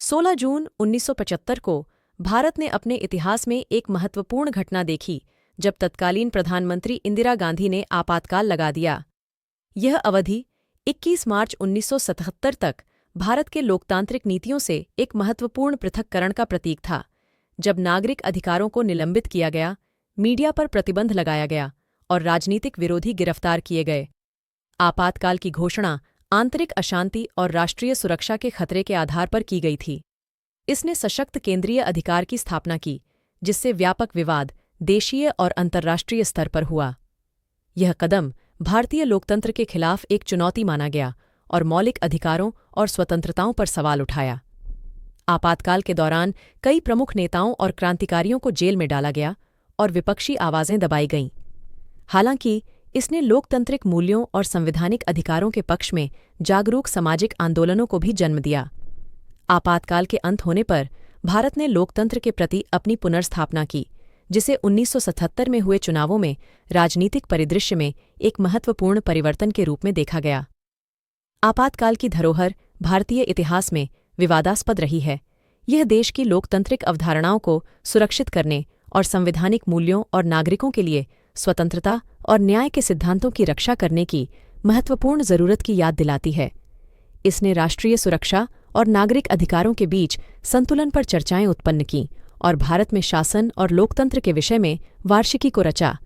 16 जून 1975 को भारत ने अपने इतिहास में एक महत्वपूर्ण घटना देखी जब तत्कालीन प्रधानमंत्री इंदिरा गांधी ने आपातकाल लगा दिया। यह अवधि 21 मार्च 1977 तक भारत के लोकतांत्रिक नीतियों से एक महत्वपूर्ण पृथक्करण का प्रतीक था, जब नागरिक अधिकारों को निलंबित किया गया, मीडिया पर प्रतिबंध लगाया गया और राजनीतिक विरोधी गिरफ्तार किए गए। आपातकाल की घोषणा आंतरिक अशांति और राष्ट्रीय सुरक्षा के खतरे के आधार पर की गई थी। इसने सशक्त केंद्रीय अधिकार की स्थापना की, जिससे व्यापक विवाद देशीय और अंतर्राष्ट्रीय स्तर पर हुआ। यह कदम भारतीय लोकतंत्र के खिलाफ एक चुनौती माना गया और मौलिक अधिकारों और स्वतंत्रताओं पर सवाल उठाया। आपातकाल के दौरान कई प्रमुख नेताओं और क्रांतिकारियों को जेल में डाला गया और विपक्षी आवाजें दबाई गईं। हालांकि इसने लोकतांत्रिक मूल्यों और संवैधानिक अधिकारों के पक्ष में जागरूक सामाजिक आंदोलनों को भी जन्म दिया। आपातकाल के अंत होने पर भारत ने लोकतंत्र के प्रति अपनी पुनर्स्थापना की, जिसे 1977 में हुए चुनावों में राजनीतिक परिदृश्य में एक महत्वपूर्ण परिवर्तन के रूप में देखा गया। आपातकाल की धरोहर भारतीय इतिहास में विवादास्पद रही है। यह देश की लोकतांत्रिक अवधारणाओं को सुरक्षित करने और संवैधानिक मूल्यों और नागरिकों के लिए स्वतंत्रता और न्याय के सिद्धांतों की रक्षा करने की महत्वपूर्ण जरूरत की याद दिलाती है। इसने राष्ट्रीय सुरक्षा और नागरिक अधिकारों के बीच संतुलन पर चर्चाएं उत्पन्न की और भारत में शासन और लोकतंत्र के विषय में वार्षिकी को रचा।